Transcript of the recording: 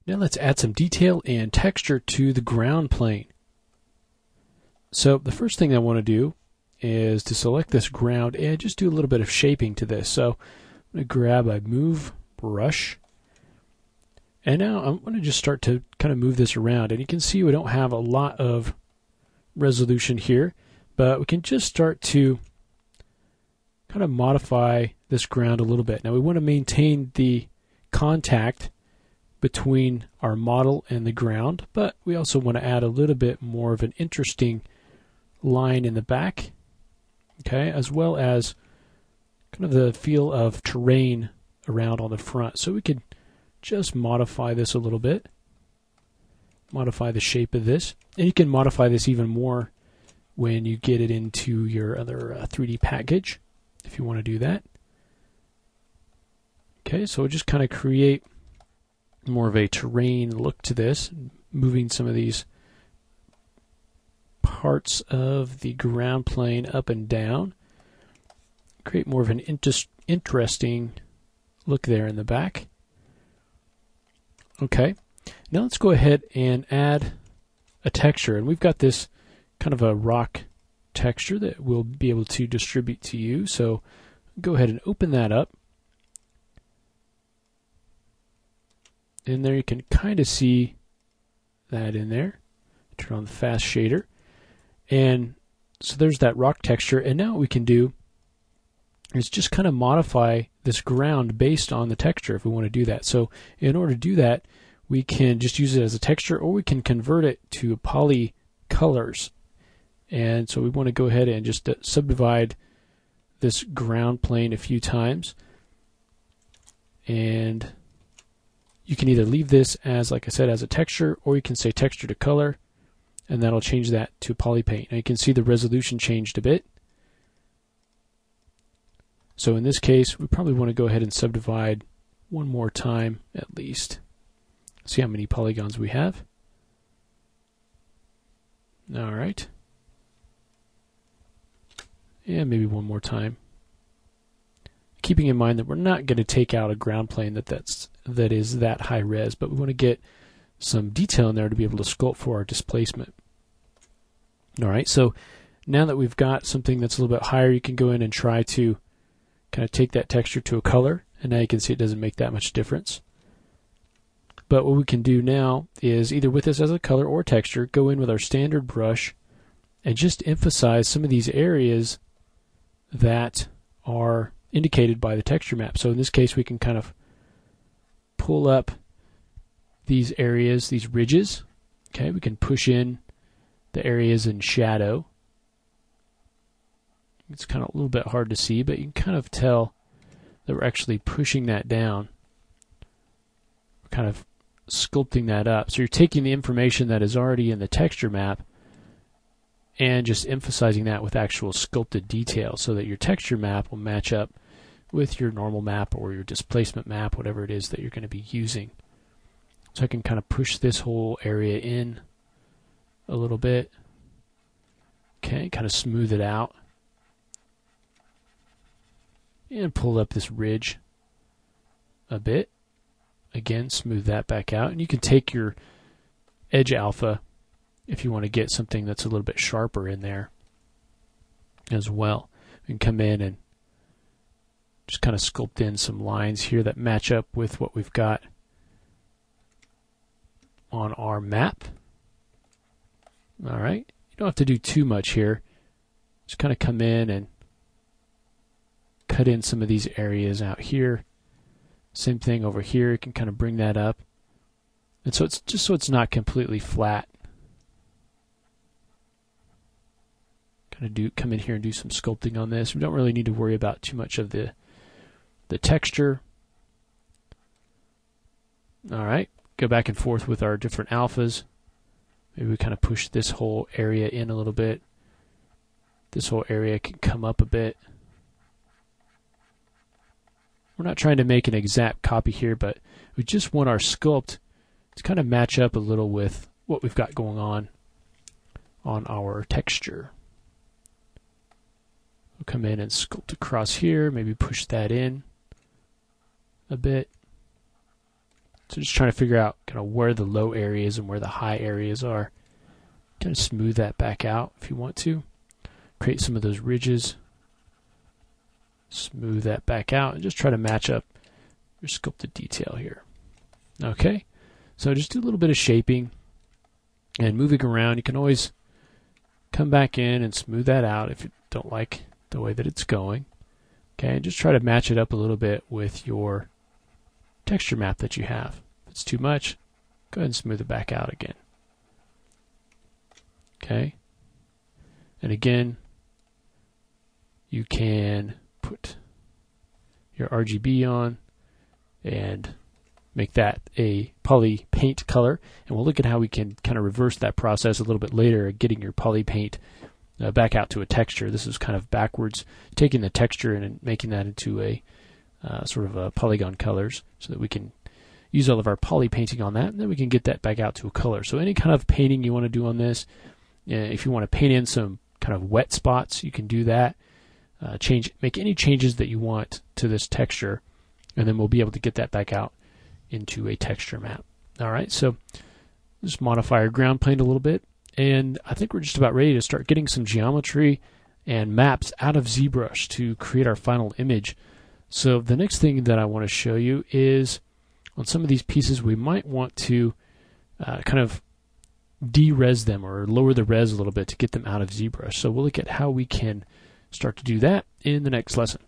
Now let's add some detail and texture to the ground plane. So the first thing I want to do is to select this ground and just do a little bit of shaping to this. So I'm going to grab a move brush, and now I'm going to just start to kind of move this around. And you can see we don't have a lot of resolution here, but we can just start to kind of modify this ground a little bit. Now we want to maintain the contact between our model and the ground, but we also want to add a little bit more of an interesting line in the back, okay, as well as kind of the feel of terrain around on the front. So we could just modify this a little bit, modify the shape of this, and you can modify this even more when you get it into your other 3D package if you want to do that. Okay, so we'll just kind of create more of a terrain look to this, moving some of these parts of the ground plane up and down. Create more of an interesting look there in the back. Okay, now let's go ahead and add a texture, and we've got this kind of a rock texture that we'll be able to distribute to you. So go ahead and open that up. And there you can kind of see that in there. Turn on the fast shader. And so there's that rock texture. And now what we can do is just kind of modify this ground based on the texture if we want to do that. So in order to do that, we can just use it as a texture, or we can convert it to poly colors. And so we want to go ahead and just subdivide this ground plane a few times. And you can either leave this as, like I said, as a texture, or you can say texture to color, and that'll change that to poly paint. Now you can see the resolution changed a bit. So in this case, we probably want to go ahead and subdivide one more time at least. See how many polygons we have. All right. And maybe one more time. Keeping in mind that we're not going to take out a ground plane that is that high res, but we want to get some detail in there to be able to sculpt for our displacement. All right, so now that we've got something that's a little bit higher, you can go in and try to kind of take that texture to a color, and now you can see it doesn't make that much difference. But what we can do now is either with this as a color or texture, go in with our standard brush and just emphasize some of these areas that are indicated by the texture map. So in this case, we can kind of pull up these areas, these ridges. Okay, we can push in the areas in shadow. It's kind of a little bit hard to see, but you can kind of tell that we're actually pushing that down. We're kind of sculpting that up. So you're taking the information that is already in the texture map and just emphasizing that with actual sculpted detail so that your texture map will match up with your normal map or your displacement map, whatever it is that you're going to be using. So I can kind of push this whole area in a little bit. Okay, kind of smooth it out. And pull up this ridge a bit. Again, smooth that back out. And you can take your edge alpha if you want to get something that's a little bit sharper in there as well. You can come in and just kind of sculpt in some lines here that match up with what we've got on our map. All right, you don't have to do too much here. Just kind of come in and cut in some of these areas out here. Same thing over here, you can kind of bring that up. And so it's just so it's not completely flat. Kind of come in here and do some sculpting on this. We don't really need to worry about too much of the texture. All right, go back and forth with our different alphas. Maybe we kind of push this whole area in a little bit. This whole area can come up a bit. We're not trying to make an exact copy here, but we just want our sculpt to kind of match up a little with what we've got going on our texture. We'll come in and sculpt across here, maybe push that in a bit. So just trying to figure out kind of where the low areas and where the high areas are. Kind of smooth that back out if you want to. Create some of those ridges. Smooth that back out and just try to match up your sculpted detail here. Okay, so just do a little bit of shaping and moving around. You can always come back in and smooth that out if you don't like the way that it's going. Okay, and just try to match it up a little bit with your texture map that you have. If it's too much, go ahead and smooth it back out again. Okay, and again, you can put your RGB on and make that a poly paint color, and we'll look at how we can kind of reverse that process a little bit later, getting your poly paint back out to a texture. This is kind of backwards, taking the texture and making that into a sort of a polygon colors, so that we can use all of our poly painting on that, and then we can get that back out to a color. So any kind of painting you want to do on this, if you want to paint in some kind of wet spots, you can do that. Make any changes that you want to this texture, and then we'll be able to get that back out into a texture map. All right, so just modify our ground plane a little bit, and I think we're just about ready to start getting some geometry and maps out of ZBrush to create our final image. So the next thing that I want to show you is on some of these pieces we might want to kind of de-res them or lower the res a little bit to get them out of ZBrush. So we'll look at how we can start to do that in the next lesson.